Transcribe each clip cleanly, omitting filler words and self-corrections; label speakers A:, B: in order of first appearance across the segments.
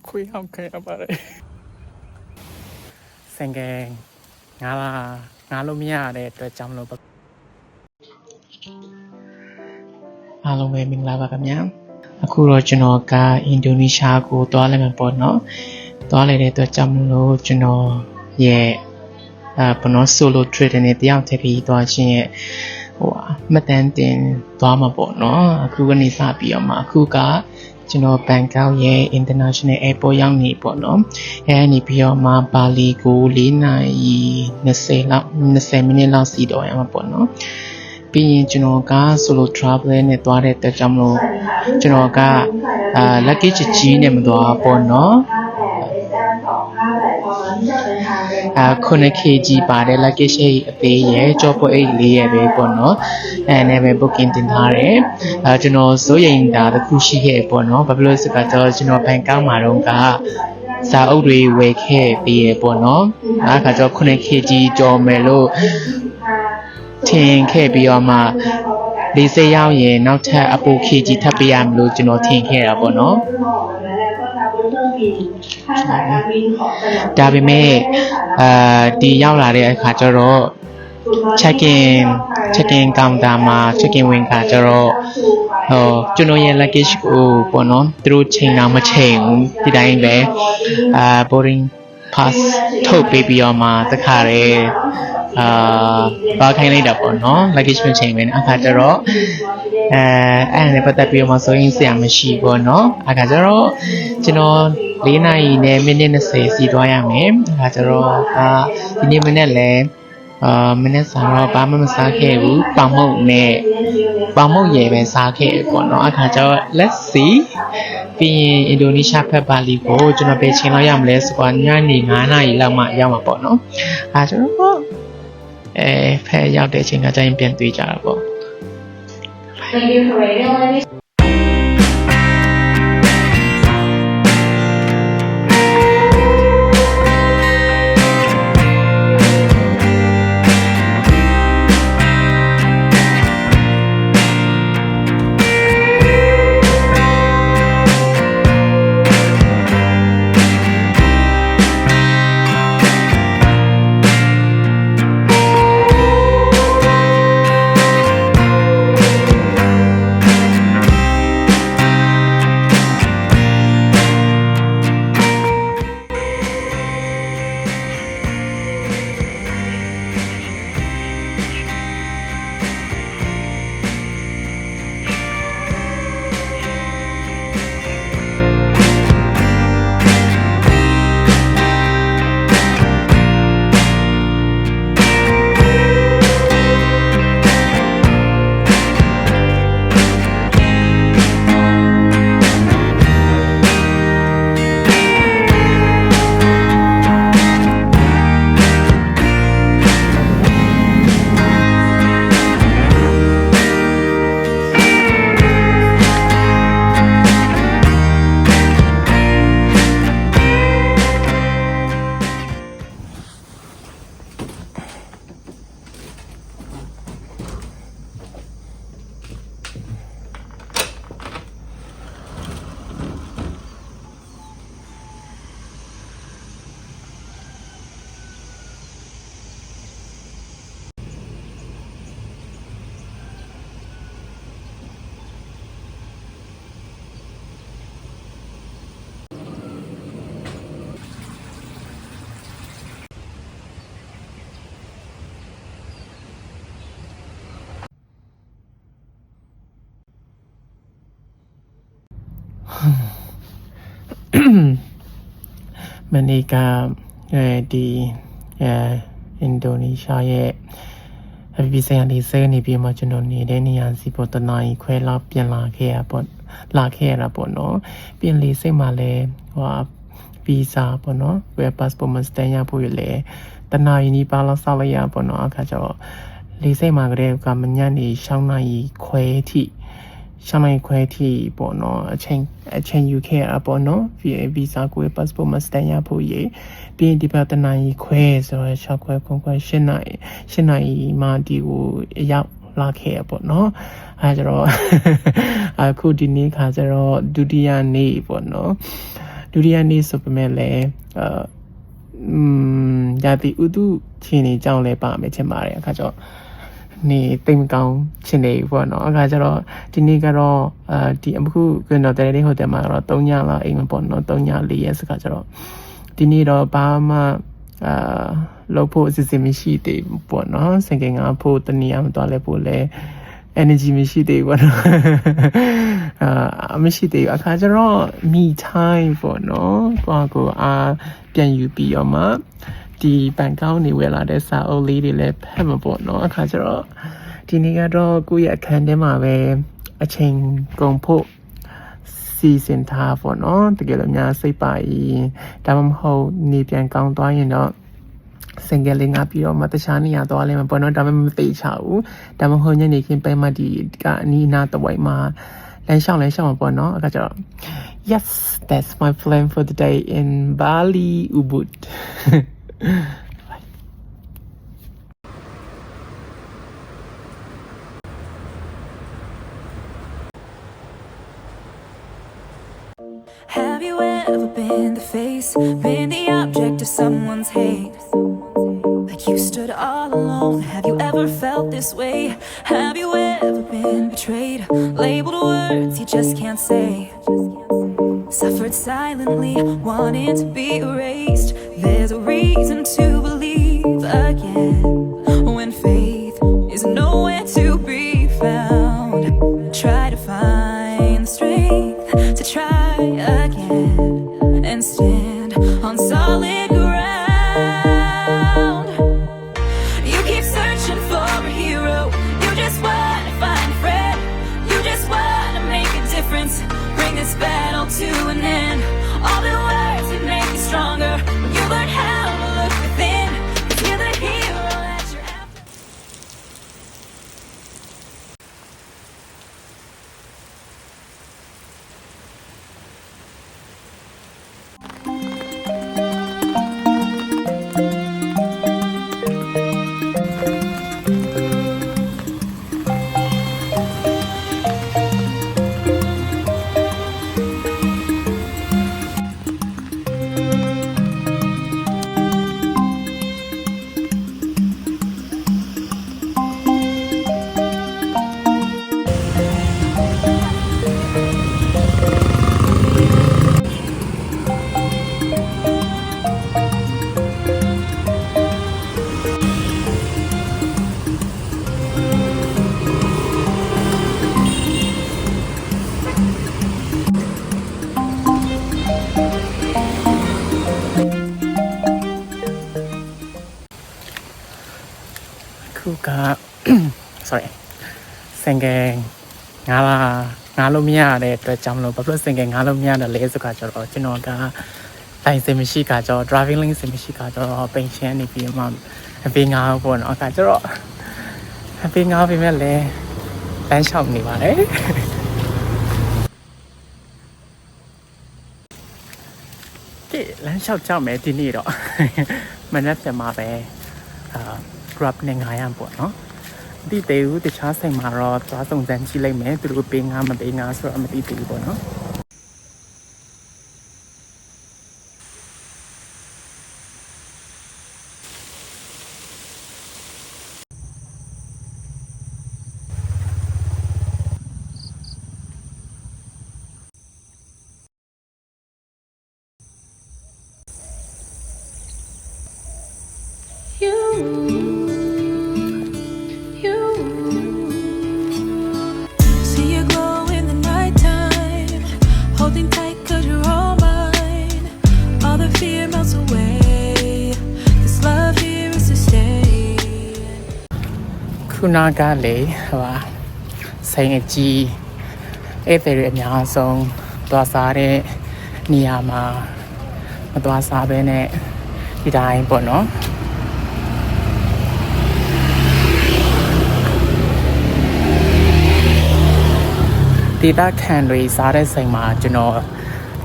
A: คุยห้องเคยเอาอะไรแสงแกงงาลูมิยาတဲ့အတွက်ကြောင့်လို့အားလုံးပဲမင်္ဂလာပါခင်ဗျာအခုတော့ကျွန်တော်ကအင်ဒိုနီးရှားကိုသွားလိုက်မှာပေါ့နော်သွားလိုက်တဲ့အတွက်ကြောင့်လို့ကျွန်တော်ရဲ့ဘနော် solo trip နဲ့တယောက်တည်းပြီးသွားခြင်းရဲ့မှတ်တမ်းတင်သွားမှာပေါ့နော်အခုကနေစပြီးတော့မှအခုကကျွန်တော်ဘန်ကောက်ရဲ့ international airport ရောက်နေပေါ့နော်နေပြီးတော့မှပါလီကို4နာရီ20မိနစ်လောက်စီတော့ရမှာပေါ့နော်ပြီးရင်ကျွန်တော်က solo travel နဲ့သွားတဲ့အတွက်ကြောင့်မလို့ကျွန်တော်ကluggage ကြီးနဲ့မသွားပေါ့နော်9kg ပါတယ် luggage အသေးရဲ့ကြောပေါ်အိတ်လေးရဲ့ပဲပေါ့နော်နဲ့ပဲ booking တင်ထားတယ်ကျွန်တော်စိုးရိမ်တာတစ်ခုရှိခဲ့ပေါ့နော်ဘာဖြစ်လို့ဆိုတော့ကျွန်တော်ဘန်ကောက်မှာတော့စာအုပ်တွေဝယ်ခဲ့ပြီးရပေါ့နော်အခါကျတော့ 9kg ကျော်မယ်လို့ထင်ခဲ့ပြီးတော့မှ40ရောက်ရင်နောက်ထပ်အပို kg ထပ်ပေးရမလို့ကျွန်တော်ထင်ခဲ့တာပေါ့နော်ဒါပေမဲ့ဒီရောက်လာတဲ့အခါကျတော့ check in counter မှာ check in ဝင်ခါကျတော့ကျွန်တော်ရဲ့ luggage ကိုပေါ့နော်သူတို့ချိန်တော့မချိန်ဘူးဒီတိုင်းပဲboarding pass ထုတ်ပေးပြီးတော့မှတခါတည်းပါခိုင်းလိုက်တာပေါ့နော် luggage မချိန်ပဲအခါကျတော့အဲ့ဒါနဲ့ပတ်သက်ပြီးတော့မှဆိုရင်ဆရာမရှိပေါ့နော်အခါကျတော့ကျွန်တော်4နာရီနဲ့မိနစ်20စီသွားရမယ်အခါကျတော့ဒီနေ့မနေ့လဲမနေ့စားတော့ဘာမှမစားခဲ့ဘူးပေါင်မုတ်ရေပဲစားခဲ့ပေါ့နော်အခါကျတော့ let's see ပြီးရင်အင်ဒိုနီးရှားဖက်ပါလီကိုကျွန်တော်ပဲချိန်လောက်ရမလဲဆိုတော့ညနေ9နာရီလောက်မှရောက်မှာပေါ့နော်အခါကျတော့ဖက်ရောက်တဲ့အချိန်ကကျရင်ပြန်တွေ့ကြတာပေါ့ Thank you for waiting. Manika ဒီအင်ဒိုနီးရှားရဲ့အပြည်ဆိုင်ရာလေးစဲနေပြီးမှကျွန်တော်နေတဲ့နေရာစီပေါ်တနာရီခွဲလောက်ပြန်လာခဲ့ရတာပေါ့နော်ပြင်လေးစိတ်မှလည်းဗီဇာပေါ့နော်ဝယ် passport မစတန်ရဖို့လေတနာရီနီးပါလောက်ဆောက်လိုက်ရပေါ့နော်အခါကျတော့လေးစိတ်မှကလေးကမညနေ6နာရီခွဲထိပေါ့နော်အချိန်ယူခဲ့ရပေါ့နော်ဗီဇာကို passport မစတန်ရဖို့ရေပြီးရင်ဒီဘက်တနာရီခွဲဆိုတော့6ခွဲ8နာရီမှဒီကိုရောက်လာခဲ့ရပေါ့နော်အဲကျတော့အခုဒီနေ့ခါကျတော့ဒုတိယနေ့ပေါ့နော် ဒုတိယနေ့ဆိုပေမဲ့လည်းရာသီဥတုချင်းနေကြောင်းလဲပါမယ်ချင်ပါတယ်အခါကျတော့နေတိမ်ကောင်းချင်းနေပေါ့နော်အခါကျတော့ဒီနေ့ကတော့ဒီအခုကတော့တဲ့နေ့ဟိုတယ်မှာတော့3ညလောက်အိမ်မှာပေါ့နော်3ည4ရက်စကားကျတော့ဒီနေ့တော့ဘာမှလောက်ဖို့အစီအစဉ်မရှိသေးဘူးပေါ့နော်စင်ကင်ကဖို့တနည်းအောင်တော့လဲဖို့လဲ energy မရှိသေးဘူးပေါ့နော်မရှိသေးဘူးအခါကျတော့ me time ပေါ့နော်ကိုပြန်ယူပြီးတော့မှဒီဘန်ကောက်နေဝယ်လာတဲ့စာအုပ်လေးတွေလည်းဖတ်မှာပေါ့နော်အခါကျတော့ဒီနေ့ကတော့ကိုယ့်ရဲ့အခန်းထဲမှာပဲအချိန်ကုန်ဖို့စီစဉ်ထားပေါ့နော်တကယ်လို့များစိတ်ပါရင်ဒါမှမဟုတ်နေပြန်ကောင်းသွားရင်တော့စင်ကယ်လေးငါပြီးတော့မှတခြားနေရာသွားလဲမှာပေါ့နော်ဒါပေမဲ့မသိချဘူးဒါမှမဟုတ်ညနေခင်းပဲမှဒီကအနီးအနားတဝိုက်မှာလမ်းလျှောက်မှာပေါ့နော်အခါကျတော့ yes that's my plan for the day in Bali Ubud
B: Have you ever been the face, been the object of someone's hate? Like you stood all alone. Have you ever felt this way? Have you ever been betrayed? Labeled words you just can't say. Suffered silently, wanting to be erased. There's a reason to believe again when faith is nowhere to be found. Try to find the strength to try again and stand on solid ground. You keep searching for a hero. You just want to find a friend. You just want to make a difference. Bring this battle to an end. All the words that make you stronger. When you learn how to look within, 'cause you're the hero that you're after.
A: ခုက sorry စင်ကယ်ငါလို့မရတဲ့အတွက်ကြောင့်မလို့ဘာလို့စင်ကယ်ငါလို့မရတဲ့လဲဆိုတော့ကျွန်တော်ကလိုင်စင်မရှိကကြော driving license မရှိကကြောပင်ရှင်းနေပြီးမှအပေးငါပေါ့နော်အခါကျတော့အပေးငါပြင်မဲ့လဲလမ်းလျှောက်နေပါတယ်ကဲလမ်းလျှောက်ကြမယ်ဒီနေ့တော့မနေ့ကမှပဲgrab နဲ့ငါရမ်းပေါ့နော်ဒီတေဦးတခြားဆိုင်မှာတော့သွားစုံစမ်းကြည့်လိုက်မယ်သူတို့ပေးငါမပေးငါဆိုတော့မသိသေးဘူးပေါ့နော်
B: See you glow in the nighttime, holding tight 'cause you're all mine. All the fear melts away. This love here is to stay.
A: ခုနကလေဆိုင်အကြီးအဲ့ဒီအများဆုံးသွားစားတဲ့နေရာမှာမသွားစားဘဲနဲ့ဒီတိုင်းပေါ့နော်ဒေတာခံတွေစားတဲ့ဆိုင်မှာကျွန်တော်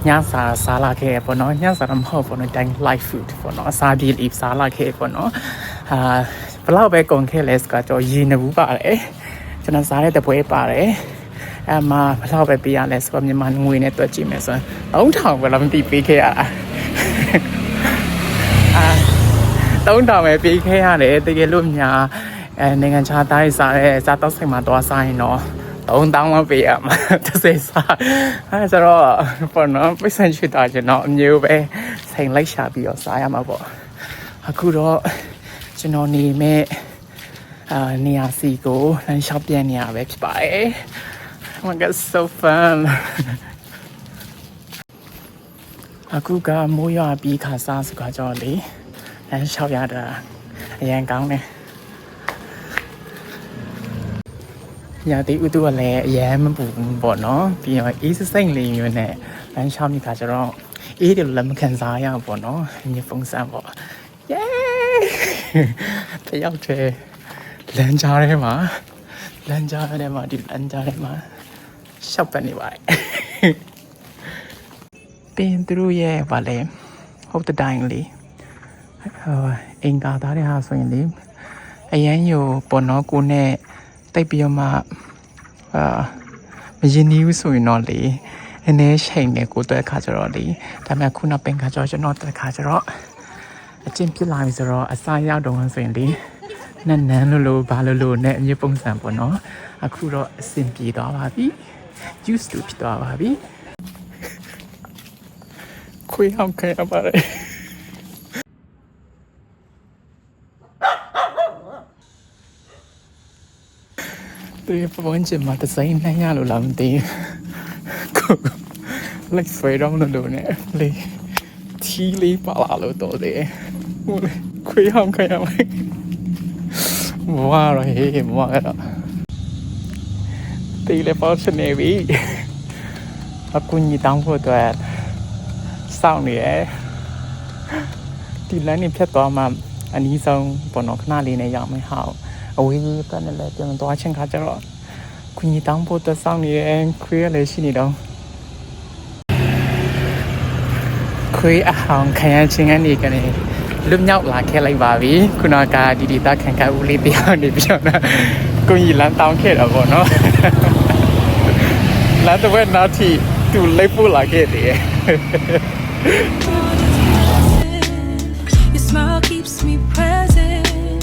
A: ညစာစားလာခဲ့ပေါ့နော်ညစာတော့မဟုတ်ပေါ့နော်တိုင်း live food ပေါ့နော်အစားပြေးလေးစားလာခဲ့ပေါ့နော်ဘယ်လောက်ပဲကုန်ခဲ့လဲဆိုတော့ရေနဘူးပါတယ်ကျွန်တော်စားတဲ့တပွဲပါတယ်
C: မှာဘယ်လောက်ပဲပေးရလဲဆိုတော့မြန်မာငွေနဲ့တွက်ကြည့်မယ်ဆိုတော့3000ပဲလားမသိပေးခဲ့ရတာ3000ပဲပေးခဲ့ရတယ်တကယ်လို့များနိုင်ငံခြားသားစားတဲ့စားတော့ဆိုင်မှာသွားစားရင်တော့3000လောက်ပေးရမှာတစ်စိစားဆိုတော့ပေါ့နော်ပိတ်ဆန်ချွေတာကျွန်တော်အမျိုးပဲဆိုင်လိုက်ရှာပြီးတော့စားရမှာပေါ့အခုတော့ကျွန်တော်နေမဲ့နေရာစီကိုလမ်းလျှောက်ပြန်နေရပဲဖြစ်ပါတယ် Oh my god so fun အခုကမိုးရွာပြီးခါစားစကားကြောလေလမ်းလျှောက်ရတာအရင်ကောင်းတယ်ရာသီဥတုကလည်းအရင်မပူဘူးပေါ့နော်ပြီးတော့အေးစိမ့်လေးမျိုးနဲ့လမ်းလျှောက်နေခါကျတော့အေးတယ်လို့လည်းမခံစားရဘူးပေါ့နော်ညဖုံးစမ်းပေါ့ Yay တယောက်တည်းလမ်းကြားထဲမှာဒီလမ်းကြားထဲမှာရှောက်ပတ်နေပါတယ်ပင်သူတို့ရဲ့ဗာလဲဟုတ်တဲ့တိုင်းလေးအင်္ဂါသားတဲ့ဟာဆိုရင်လေအရန်ယူပေါ်တော့ကိုနဲ့တိတ်ပြီးတော့မှမရင်နီးဘူးဆိုရင်တော့လေနည်းနည်းချိန်နေကိုတွေ့ခါကြတော့လေဒါပေမဲ့ခုနောက်ပင်ခါကျတော့ကျွန်တော်တွေ့ခါကြတော့အချင်းပြစ်လာပြီဆိုတော့အစားရောက်တော့ဆိုရင်လေနန်းလို့ဘာလို့နဲ့အမျိုးပုံစံပေါ့နော်အခုတော့အဆင်ပြေသွားပါပြီ used to ဖြစ်သွားပါပြီခွေးဟောင်းခဲပါတယ်ဒီပုံစံမှာတစိုင်းနိုင်ရလို့လားမသိဘူးလိုက်ဆွဲတော့လို့နဲ့လေထီးလေးပါလာလို့တော့တယ်ဟိုလေခွေးဟောင်းခဲရမယ်မဝါရဟေးမဝါရตีเลยเพราะฉันเองวิคุณยีตั้งพูดตัวเศร้าเนี่ยทีแล้วนี่เพื่อตัวมาอันนี้ทรงปนอกหน้าลีในยังไม่หาวเอาไว้ตอนนั้นแหละจนตัวเช่นขาจะรอคุณยีตั้งพูดตัวเศร้านี่เองคุยอะไรชิ้นนี้ดองคุยอาหารขยันชิงอันนี้กันเองลุ่มเงาหลาแค่ไรบาวีคุณอากาดีๆตาแข่งขันอุลิเปียนี่พี่ชมนะกูยีร้านตามเขตอ่ะบ่เนาะร้านตะเวนนาทีดูเล็บปูหลาเขตดิ
B: Your smile keeps me present.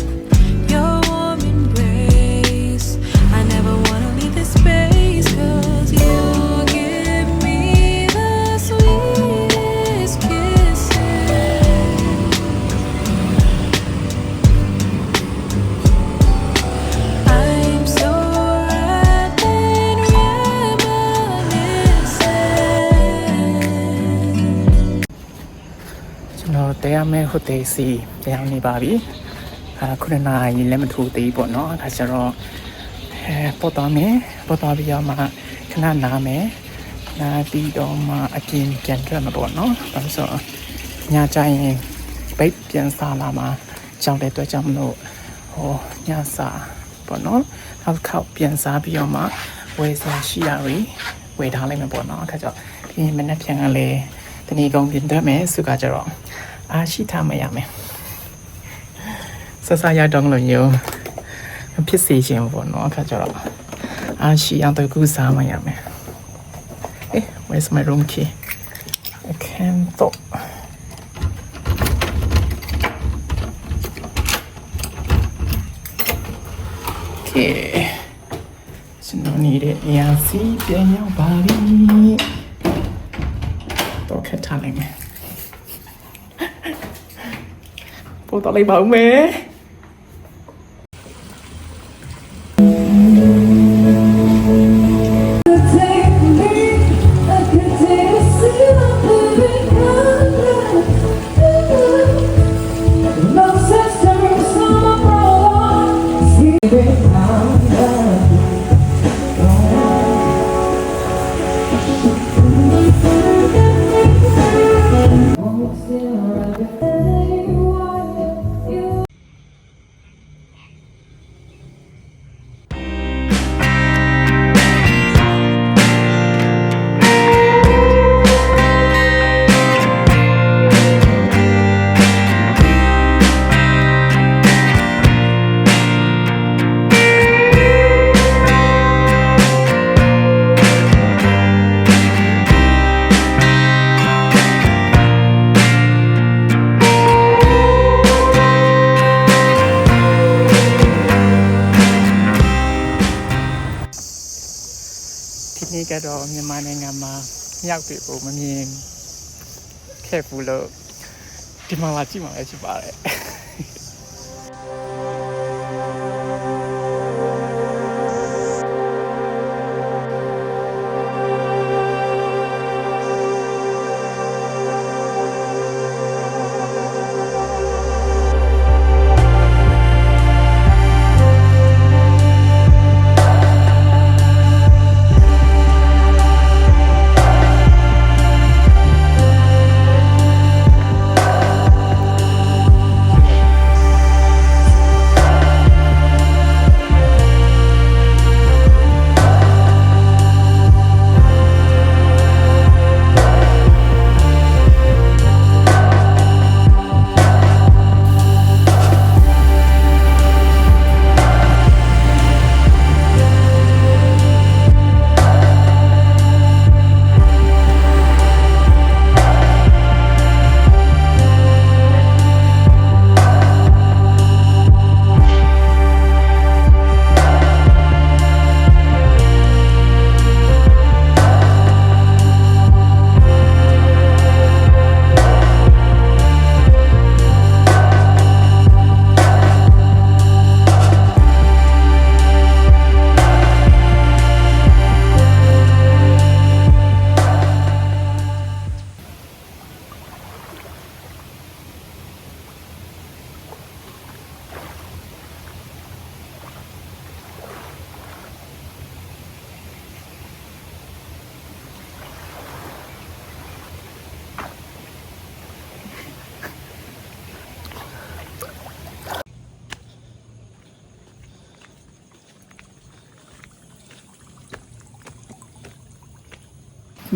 B: Your warm embrace. I never wanna leave this space 'cause you give me the sweetest kisses. I'm so wrapped in reminiscing.
C: ကျွန်တော်တရားမဲဟိုတယ်စီတရားနေပါပြီခုနနာရင်လည်းမထူသေးပေါ့နော်အခါကျတော့ပေါ်တော်ပြီးတော့မှခဏနားမယ်နားပြီးတော့မှအကျဉ်ပြန်ထွက်မှာပေါ့နော်ဒါဆိုညကြရင်ဘိတ်ပြန်စားလာမှာကြောက်တဲ့အတွက်ကြောင့်မလို့ဟောညစာပေါ့နော်နောက်ခေါက်ပြန်စားပြီးတော့မှဝယ်စားရှိရပြီဝယ်ထားလိုက်မှာပေါ့နော်အခါကျတော့ဒီမနေ့ပြန်ကလေးတနေ့ကုန်ပြင်ထွက်မယ်စုကကြတော့အားရှိထားမရမယ်ဆဆရတော့လို့ညဖြစ်စေခြင်းပေါ့နော်အခါကျတော့အားရှိအောင်တကူစားမရမယ်where's my room key I can't talk okay ကျွန်တော်နေတဲ့နေရာစီပြန်ရောက်ပါပြီတော့ခက်ထားလိုက်မယ်ပို့တော့လိုက်ပါဦးမယ် ကတော့မြန်မာနိုင်ငံမှာရောက်ပြီပုံမမြင်ခဲ့ဘူးလို့ဒီမှာလာကြည့်မှာလည်းရှိပါတယ်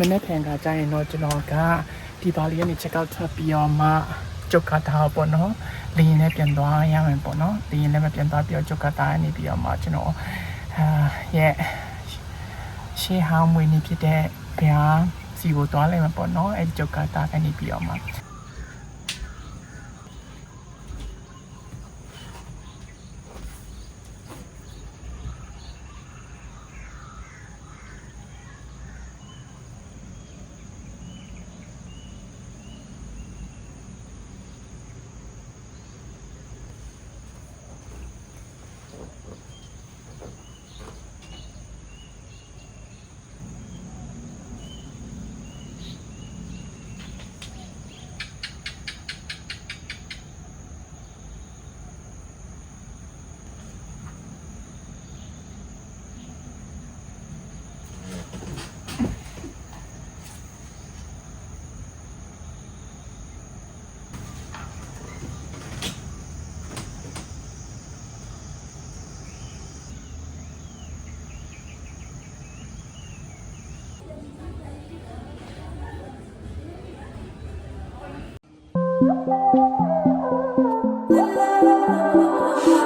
C: မနေ့ပြန်ကကြာရင်တော့ကျွန်တော်ကဒီပါလီကနေ check out ထွက်ပြီးတော့မှဂျိုကာတာပေါ့နော်လင်းနဲ့ပြန်သွားရမယ်ပေါ့နော်လင်းနဲ့မပြန်သွားပြီးတော့ဂျိုကာတာကနေပြီးတော့မှကျွန်တော်ရဲ့ရှေးဟောင်းမွေးနေ့ဖြစ်တဲ့ဘုရားစီကိုသွားလိုက်မှာပေါ့နော်အဲဂျိုကာတာကနေပြီးတော့မှ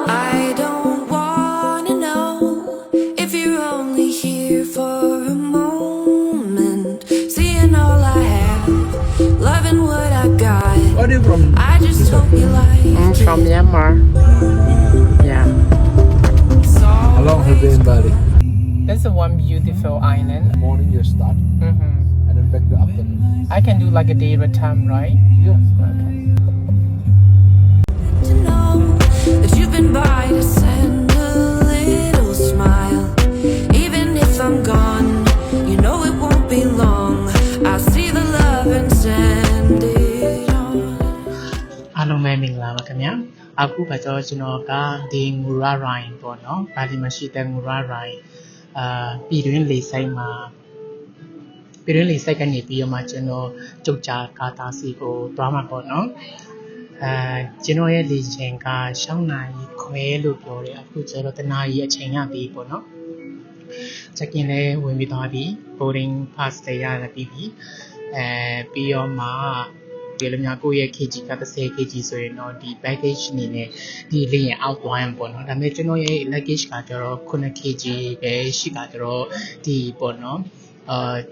B: I don't wanna know if you're only here for a moment. Seeing all I have, loving what I got.
D: Where are you from?
B: I just hope you like
C: from Myanmar yeah
D: How long have you been in Bali?
C: that's a one beautiful island
D: Morning you start and then back to afternoon.
C: I can do like a day return right
D: Yeah.
B: to know that you've been by to send a little smile. Even if I'm gone, you know it won't be long. I see the love and send it on.
C: အားလုံးပဲမင်္ဂလာပါခင်ဗျာအခုကတော့ကျွန်တော်ကဒီငူရရိုင်းပေါ့နော်ပါလီမှာရှိတဲ့ငူရရိုင်းပြည်တွင်းလေဆိပ်မှာပြည်တွင်းလေဆိပ်ကနေပြီးတော့မှကျွန်တော်ကြုတ်ကြာကာတာစီကိုသွားမှာပေါ့နော်ကျွန်တော်ရဲ့လေချိန်က6နာရီခွဲလို့ပြောတယ်အခုကျတော့တနာရီအချိန်ရပြီပေါ့နော် check in လဲဝင်ပြီးသွားပြီ boarding pass တွေရတာပြီးပြီပြီးတော့မှဒီလိုမျိုးကိုယ့်ရဲ့ kg က30 kg ဆိုရင်တော့ဒီ baggage အနေနဲ့ဒီလေရင်အောက်သွားရင်ပေါ့နော်ဒါပေမဲ့ကျွန်တော်ရဲ့ luggage ကကျတော့9 kg ပဲရှိတာကျတော့ဒီပေါ့နော်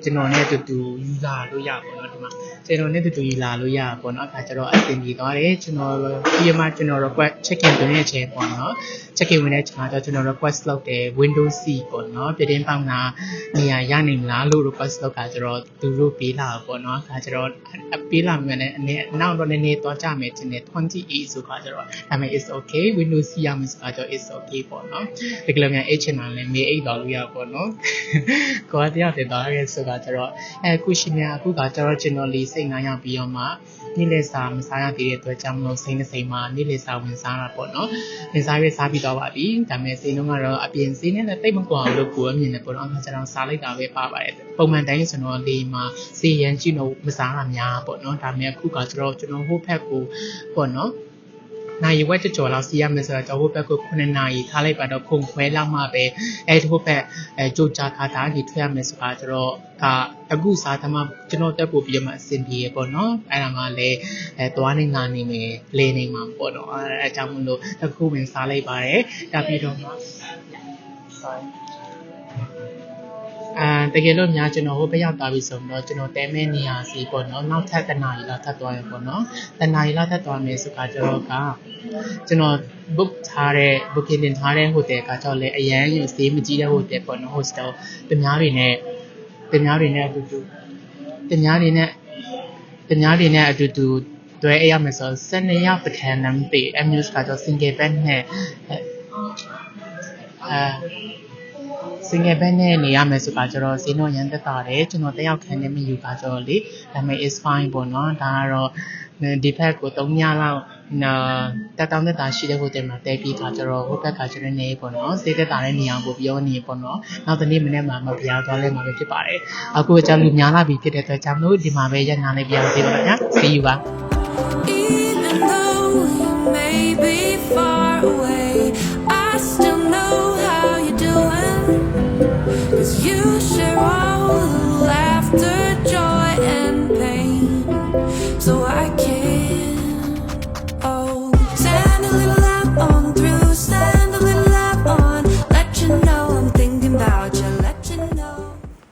C: ကျွန်တော်နဲ့တူယူလာလို့ရပါတော့ဒီမှာကျွန်တော်နဲ့တူယူလာလို့ရပါပေါ့နော်အခါကျတော့အဆင်ပြေသွားတယ်ကျွန်တော်ဒီမှာကျွန်တော် request check in ဝင်တဲ့ချိန်ပေါ့နော် check in ဝင်တဲ့ချိန်မှာကျွန်တော် request လုပ်တယ် Windows C ပေါ့နော်ပြတင်းပေါက်နာနေရာရနိုင်မလားလို့ request လုပ်တာကျတော့သူတို့ပေးလာပေါ့နော်အခါကျတော့ပေးလာမှလည်းနောက်တော့နည်းနည်းသွားကြမယ်တင်တယ်28ဆိုခါကျတော့ဒါပေမဲ့ is okay Windows C ရမယ်ဆိုတော့ is okay ပေါ့နော်ဒီကလေးများ H channel လည်းမေးအိတ်တော်လို့ရပေါ့နော်ကိုယ်တရားတင်သွားရဲဆိုတာကျတော့အခုရှင်များအခုကကျတော့ကျွန်တော်လေးစိတ်9ရောက်ပြီးတော့မှနေ့လည်စာမစားရသေးတဲ့အတွက်ကြောင့်မလို့စိတ်နှစိမ်မှာနေ့လည်စာဝင်စားတာပေါ့နော်ဝင်စားပြီးစားပြီးတော့ပါပြီဒါပေမဲ့စိတ်လုံးကတော့အပြင်စိတ်နဲ့လည်းတိတ်မကွာဘူးလို့ကိုယ်အမြင်နဲ့ပေါ့နော်ကျွန်တော်စားလိုက်တာပဲပါပါတယ်ပုံမှန်တိုင်းကျွန်တော်လေးမှာစီရန်ကြည့်လို့မစားတာများပေါ့နော်ဒါပေမဲ့အခုကကျတော့ကျွန်တော်ဟိုဘက်ကိုပေါ့နော်နိုင်ဝက်ကြော်လောက်စီရမယ်ဆိုတော့ဟိုဘက်ကို9နာရီထားလိုက်ပါတော့ခုံခွဲလောက်မှပဲဟိုဘက်ကြိုးချခါတာကြီးထွက်ရမယ်ဆိုတာကျတော့အခုစားသမားကျွန်တော်တက်ပို့ပြီးမှအဆင်ပြေပေါ့နော်အဲ့ဒါမှလည်းသွားနေငါနေမယ်လေနေမှာပေါ့နော်အဲအကြောင်းမလို့အခုဝင်စားလိုက်ပါတယ်ဒါပြီးတော့မှတကယ်လို့များကျွန်တော်ဟိုဘက်ရောက်သွားပြီဆိုတော့ကျွန်တော်တဲမဲနေရာစီပေါ့နော်နောက်ထပ်တနားရီလောက်ထပ်သွားရပေါ့နော်တနားရီလောက်ထပ်သွားမယ်ဆိုတော့ကျွန်တော် book ထားတဲ့ booking တင်ထားတဲ့ hotel ကကြောက်လဲအရန်ယူစေးမကြီးတဲ့ hotel ပေါ့နော် hostel တများတွေနဲ့အတူတူတွဲရမယ်ဆိုတော့12ရောက်ပထမနံပေ amuse ကကြောက် single bed နဲ့ single bed နဲ့နေရမယ်ဆိုတာကျတော့ဈေးနှုန်းရန်သက်သာတယ်ကျွန်တော်တယောက်ခံနေမယူပါကြောလေဒါပေမဲ့ is fine ပေါ့နော်ဒါကတော့ဒီဘက်ကို3ညလောက်တက်တောင်းတက်တာရှိတဲ့ဟိုတယ်မှာတဲပြီးခါကျတော့ဟိုဘက်ကကျွန်တော်နေပေါ့နော်ဈေးသက်သာတဲ့နေရာကိုပြောနေပေါ့နော်နောက်တစ်နေ့မနေ့မှမပြားသွားလဲမှာပဲဖြစ်ပါတယ်အခုကကြောင့်လူများလာပြီဖြစ်တဲ့အတွက်ကြောင့်လို့ဒီမှာပဲရနာလေးပြအောင်သေးပါဗျာ see you ပါ
B: Even though you may be far